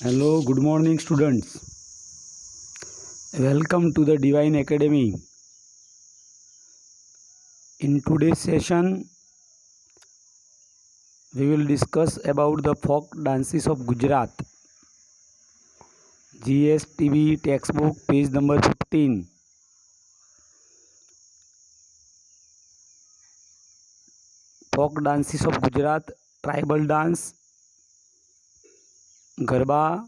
Hello, good morning, students. Welcome to the Divine Academy. In today's session, we will discuss about the folk dances of Gujarat. GSTV textbook, page number 15. Folk dances of Gujarat, tribal dance, Garba,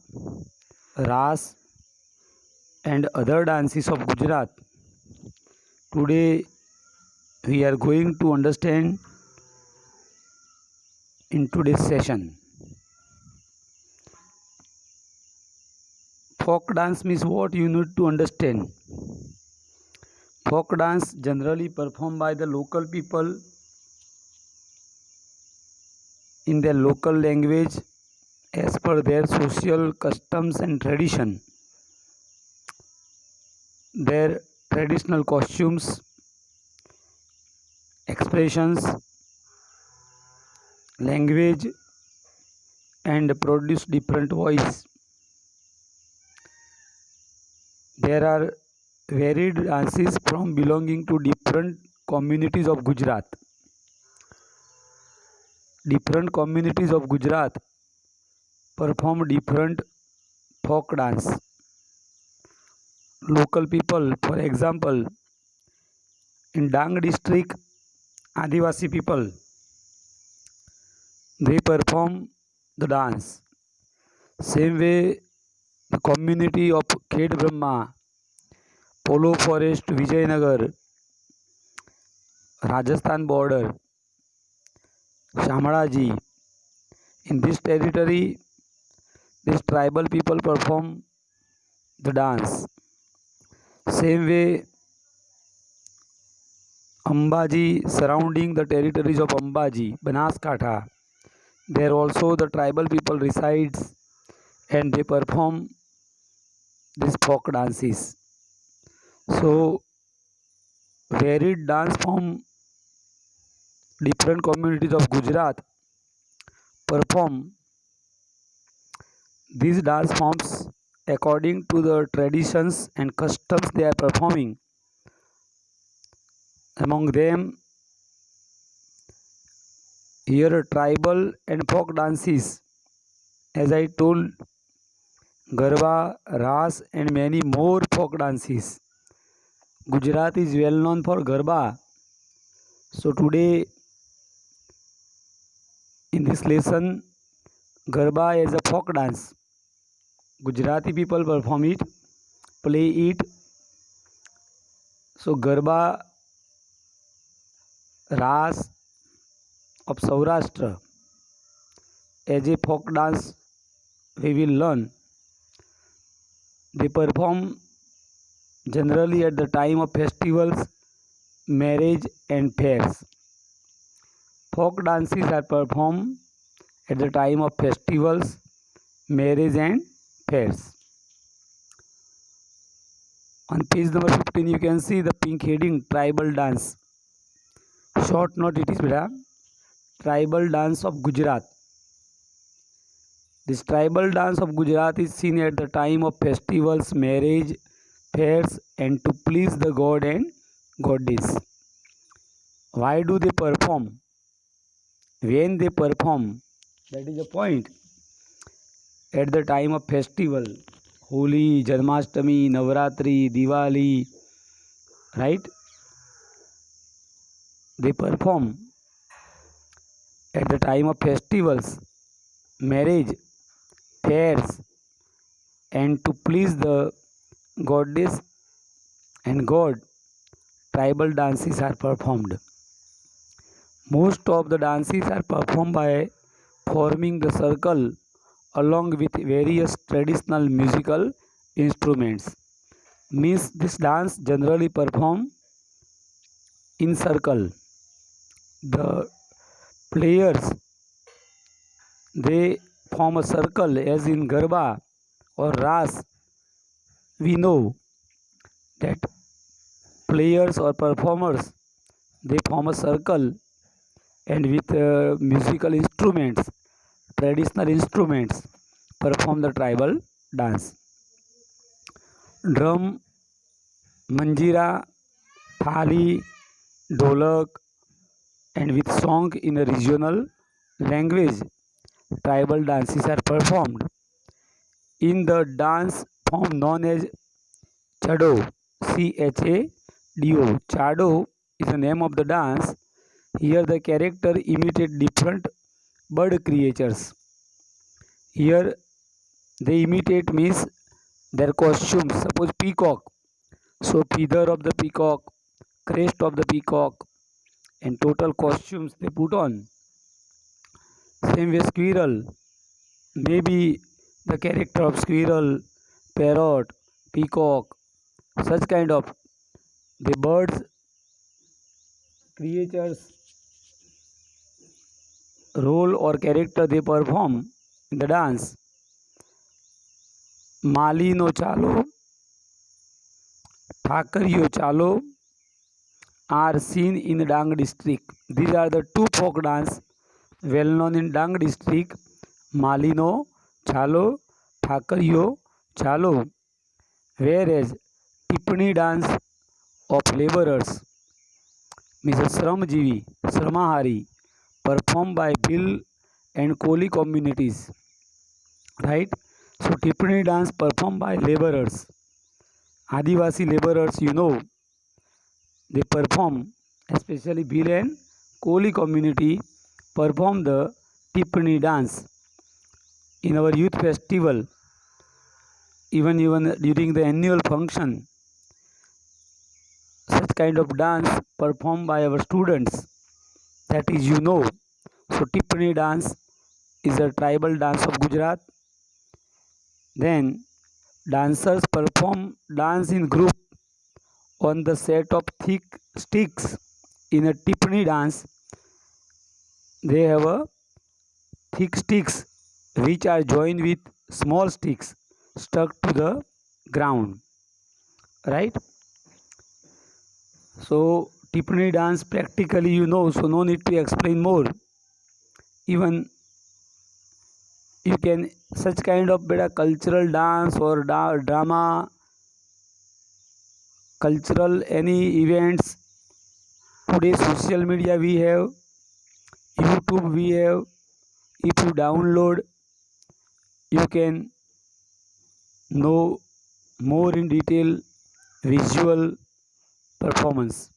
Ras, and other dances of Gujarat. Today, we are going to understand in today's session. Folk dance means what you need to understand. Folk dance generally performed by the local people in their local language as per their social customs and tradition. Their traditional costumes, expressions, language, and produce different voice. There are varied dances from belonging to different communities of Gujarat. Different communities of Gujarat perform different folk dance. Local people, for example, in Dang district, Adivasi people, they perform the dance. Same way, the community of Khed Brahma, Polo Forest, Vijayanagar, Rajasthan border, Shamalaji. In this territory, these tribal people perform the dance. Same way, Ambaji, surrounding the territories of Ambaji, Banaskantha, there also the tribal people resides and they perform these folk dances. So, varied dance from different communities of Gujarat perform these dance forms according to the traditions and customs they are performing. Among them, here tribal and folk dances, as I told, Garba, Ras, and many more folk dances. Gujarat is well known for Garba. So today in this lesson, Garba is a folk dance. Gujarati people perform it, play it. So Garba, Ras of Saurashtra as a folk dance we will learn. They perform generally at the time of festivals, marriage and fairs. Folk dances are performed at the time of festivals, marriage and fairs. On page number 15 you can see the pink heading tribal dance. Short note it is beta. Tribal dance of Gujarat. This tribal dance of Gujarat is seen at the time of festivals, marriage, fairs and to please the god and goddess. Why do they perform? When they perform, that is the point. At the time of festival, Holi, Janmashtami, Navratri, Diwali, right? They perform at the time of festivals, marriage, fairs, and to please the goddess and god. Tribal dances are performed. Most of the dances are performed by forming the circle along with various traditional musical instruments. Means this dance generally performed in circle. The players they form a circle as in Garba or Ras. We know that players or performers they form a circle and with musical instruments, traditional instruments, perform the tribal dance. Drum, manjira, thali, dholak, and with song in a regional language, tribal dances are performed. In the dance form known as Chado, Chado. Chado is the name of the dance. Here the character imitate different bird creatures. Here they imitate means their costumes. Suppose peacock, so feather of the peacock, crest of the peacock, and total costumes they put on. Same way squirrel, maybe the character of squirrel, parrot, peacock, such kind of the birds creatures role or character they perform in the dance. Malino chalo, Thakariyo chalo are seen in Dang district. These are the two folk dance well known in Dang district. Malino chalo, Thakariyo chalo. Whereas Tipani dance of laborers means Shramjivi, Shramahari, performed by Bill and Koli communities. Right? So Tipani dance performed by laborers. Adivasi laborers, they perform, especially Bill and Koli community perform the Tipani dance in our youth festival, even during the annual function. Such kind of dance performed by our students, that is So Tipani dance is a tribal dance of Gujarat. Then dancers perform dance in group on the set of thick sticks. In a Tipani dance, they have a thick sticks which are joined with small sticks stuck to the ground. Right? So Tipani dance practically so no need to explain more. Even you can such kind of better cultural dance or drama, cultural any events. Today social media we have, YouTube we have. If you download, you can know more in detail visual performance.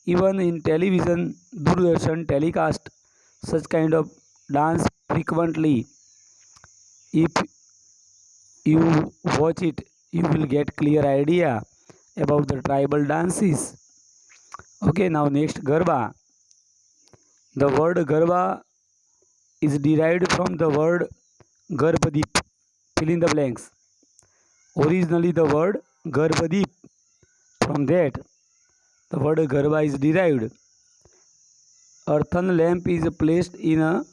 Even in television, Doordarshan telecast such kind of dance frequently. If you watch it, you will get clear idea about the tribal dances. Okay, now next Garba. The word Garba is derived from the word Garbadip. Fill in the blanks. Originally the word Garbadip. From that, the word Garba is derived. Earthen lamp is placed in a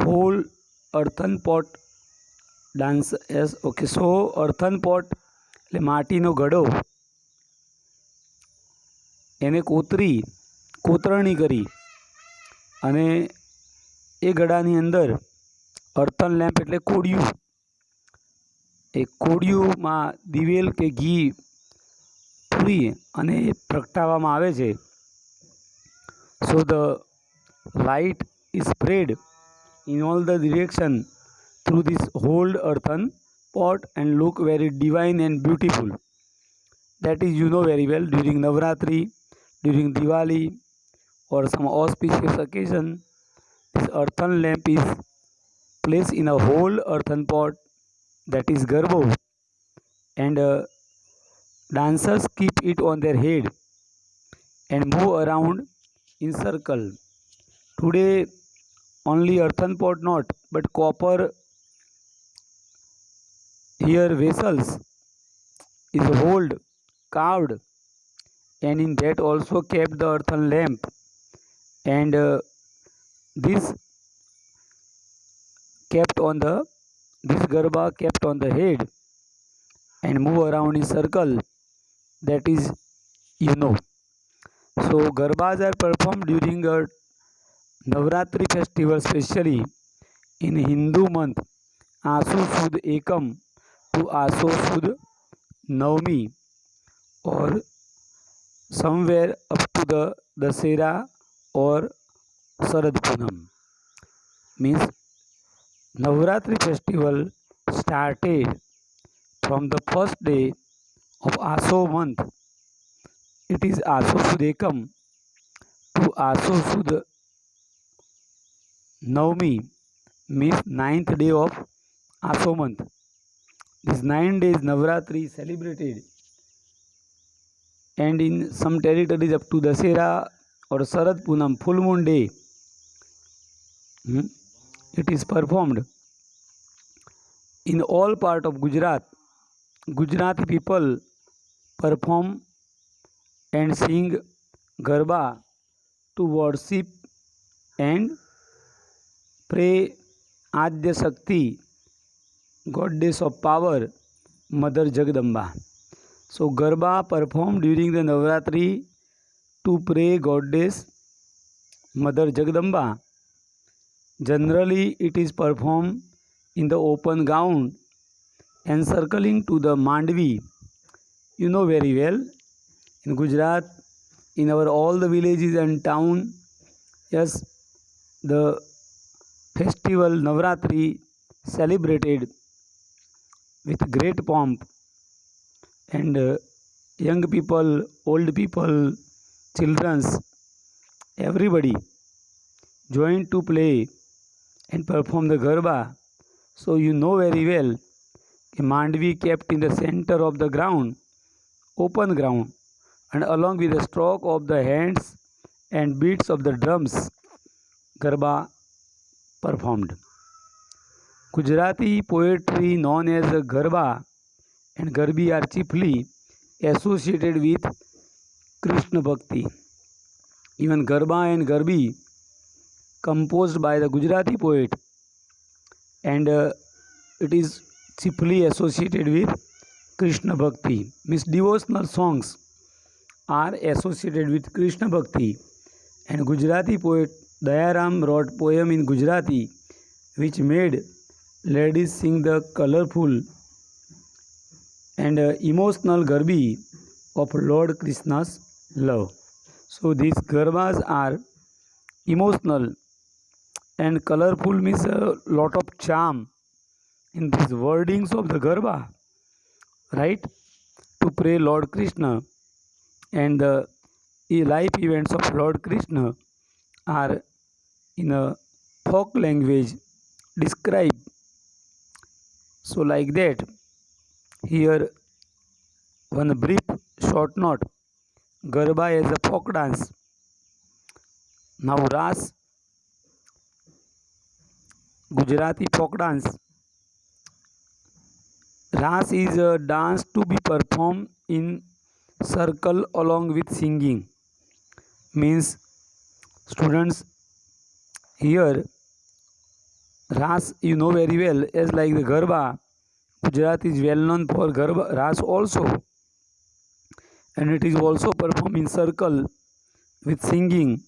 whole earthen pot. Dance as okay. So earthen pot એટલે માટીનો ઘડો એને કોતરણી કરી અને એ ઘડાની અંદર earthen lamp એટલે કોડિયું, એ કોડિયુંમાં દિવેલ કે ઘી પૂરી અને પ્રગટાવવામાં આવે છે. So the light is spread in all the direction through this whole earthen pot and look very divine and beautiful. That is very well during Navratri, during Diwali or some auspicious occasion. This earthen lamp is placed in a whole earthen pot, that is garbo, and dancers keep it on their head and move around in circle. Today only earthen pot not, but copper here vessels is hold carved, and in that also kept the earthen lamp, and this kept on the this garba kept on the head and move around in circle, that is So garbas are performed during a Navratri festival, especially in Hindu month आसु सुद एकम to आसो सुद नवमी, or somewhere up to the Dasera or Sarad Punam. Means Navratri festival started from the first day of Aso month. It is Aso Sud Ekam to Aso Sud Navami, means ninth day of Aso month. These 9 days Navratri is celebrated, and in some territories up to Dasera or Sarad Punam, full moon day, it is performed. In all part of Gujarat, Gujarati people perform and sing Garba to worship and pray Adya Shakti, goddess of power, Mother Jagdamba. So Garba performed during the Navratri to pray goddess Mother Jagdamba. Generally it is performed in the open ground encircling to the Mandvi. You know very well, in Gujarat, in our all the villages and town, yes, the festival Navratri celebrated with great pomp, and young people, old people, childrens, everybody joined to play and perform the Garba. So you know very well, Mandvi kept in the center of the ground, open ground, and along with the stroke of the hands and beats of the drums, Garba performed. Gujarati poetry known as Garba and Garbi are chiefly associated with Krishna Bhakti. Even Garba and Garbi composed by the Gujarati poet, and it is chiefly associated with Krishna Bhakti. Means devotional songs are associated with Krishna Bhakti, and Gujarati poet Dayaram wrote poem in Gujarati which made ladies sing the colorful and emotional Garbi of Lord Krishna's love. So these Garbas are emotional and colorful, means a lot of charm in these wordings of the Garba, right? To pray Lord Krishna, and the life events of Lord Krishna are in a folk language described. So like that, here one brief short note, Garba is a folk dance. Now Ras, Gujarati folk dance. Ras is a dance to be performed in circle along with singing. Means students, here Ras you know very well, as like the Garba. Gujarat is well known for Garba, Ras also, and it is also performed in circle with singing.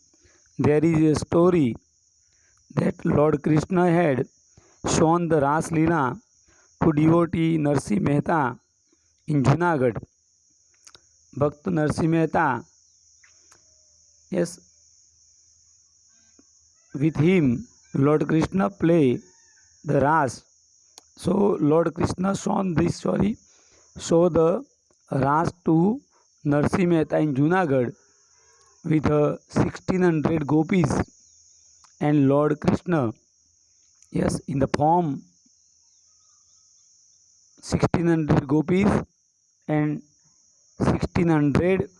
There is a story that Lord Krishna had shown the Ras Leela to devotee Narsi Mehta in Junagadh. Bhakt Narsi Mehta, yes, with him Lord Krishna play the Ras. So Lord Krishna shown this story, show the Ras to Narsi Mehta in Junagadh with 1600 gopis, and Lord Krishna, yes, in the form 1600 gopis and 1600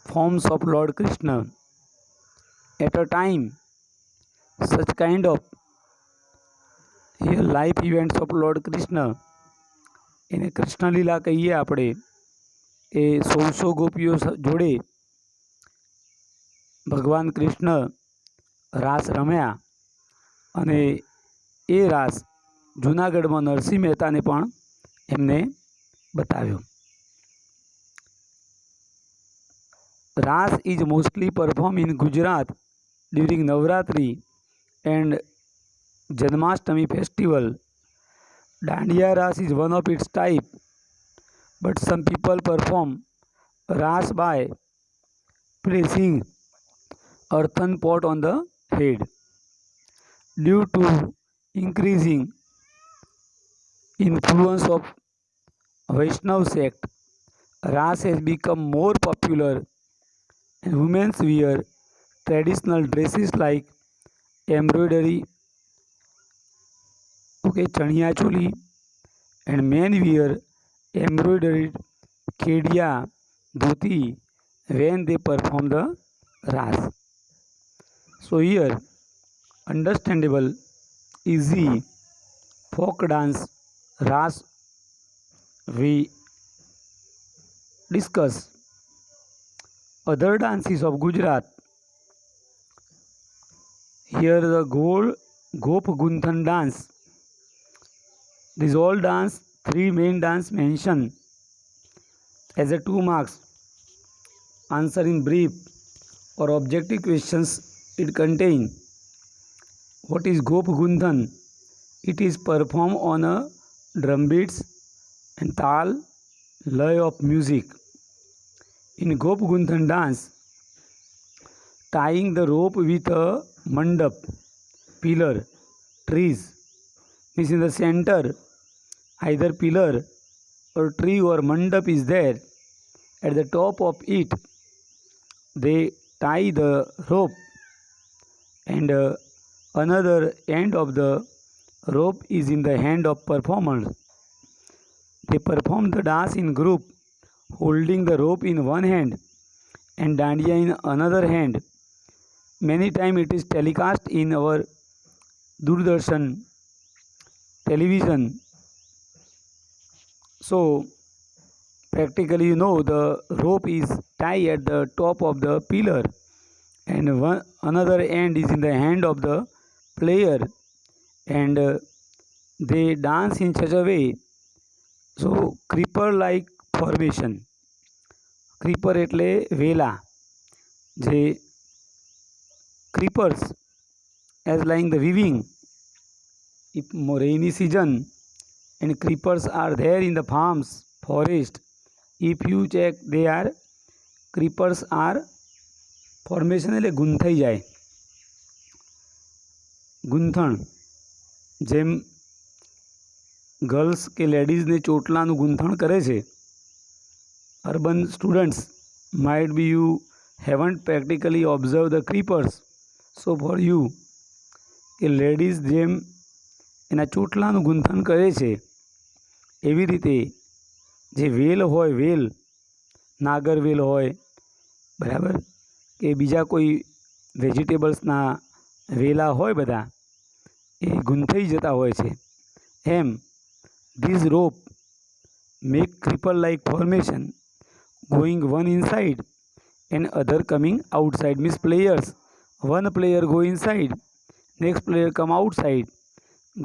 forms of Lord Krishna at a time. Such kind of here life events of Lord Krishna, એને કૃષ્ણલીલા કહીએ આપણે, એ 1600 ગોપીઓ જોડે ભગવાન કૃષ્ણ રાસ રમ્યા, અને એ રાસ જૂનાગઢમાં નરસિંહ મહેતાને પણ એમને બતાવ્યો. Ras is mostly performed in Gujarat during Navratri and Janmashtami festival Dandiya Ras is one of its type, but some people perform Ras by placing earthen pot on the head. Due to increasing influence of Vaishnav sect, Ras has become more popular and women wear traditional dresses like embroidery, chaniya choli, and men wear embroidered khediya dhoti when they perform the Ras. So here, understandable, easy folk dance Ras we discuss. Other dances of Gujarat. Here the Gop Gunthan dance. These all dance, three main dance mentioned as a 2 marks. Answer in brief or objective questions it contain. What is Gop Gunthan? It is performed on a drum beats and tal, lay of music. In Gop Gunthan dance, tying the rope with a mandap, pillar, trees, means in the center, either pillar or tree or mandap is there. At the top of it, they tie the rope and another end of the rope is in the hand of performers. They perform the dance in group, holding the rope in one hand and dandiya in another hand. Many times it is telecast in our Doordarshan television. So practically the rope is tied at the top of the pillar and another end is in the hand of the player and they dance in such a way. So creeper like formation. Creeper એટલે વેલા જે creepers as like the weaving. If rainy season and creepers are there in the farms, forest, if you check they are creepers are formation એટલે ગુંથાઈ જાય. ગુંથણ જેમ girls કે લેડીઝને ચોટલાનું ગુંથણ કરે છે. Urban students might be you haven't practically observed the creepers. So for you કે ladies જેમ એના ચોટલાનું ગુંથણ કરે છે એવી રીતે જે વેલ હોય, વેલ નાગર વેલ હોય, બરાબર, કે બીજા કોઈ વેજીટેબલ્સના વેલા હોય બધા એ ગુંથાઈ જતા હોય છે. એમ this rope make creeper like formation going one inside and other coming outside, means players, one player go inside, next player come outside,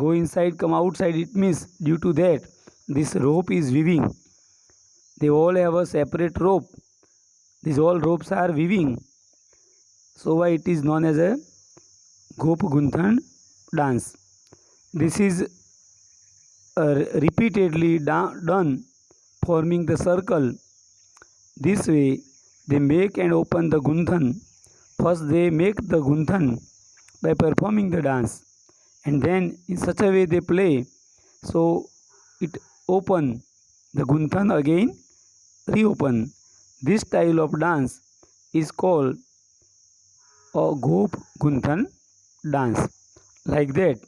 go inside, come outside. It means due to that this rope is weaving. They all have a separate rope. These all ropes are weaving. So why it is known as a Gop Gunthan dance. This is repeatedly done, forming the circle. This way they make and open the gunthan. First they make the gunthan by performing the dance and then in such a way they play so it open the gunthan again reopen. This style of dance is called a Gop Gunthan dance. Like that,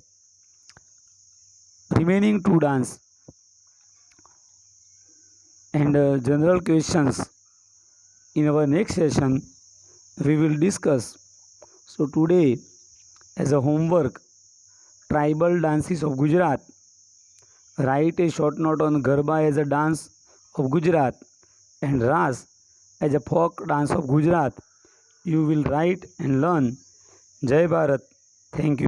remaining two dance and general questions in our next session we will discuss. So today as a homework, tribal dances of Gujarat. Write a short note on Garba as a dance of Gujarat and Ras as a folk dance of Gujarat. You will write and learn. Jai Bharat. Thank you.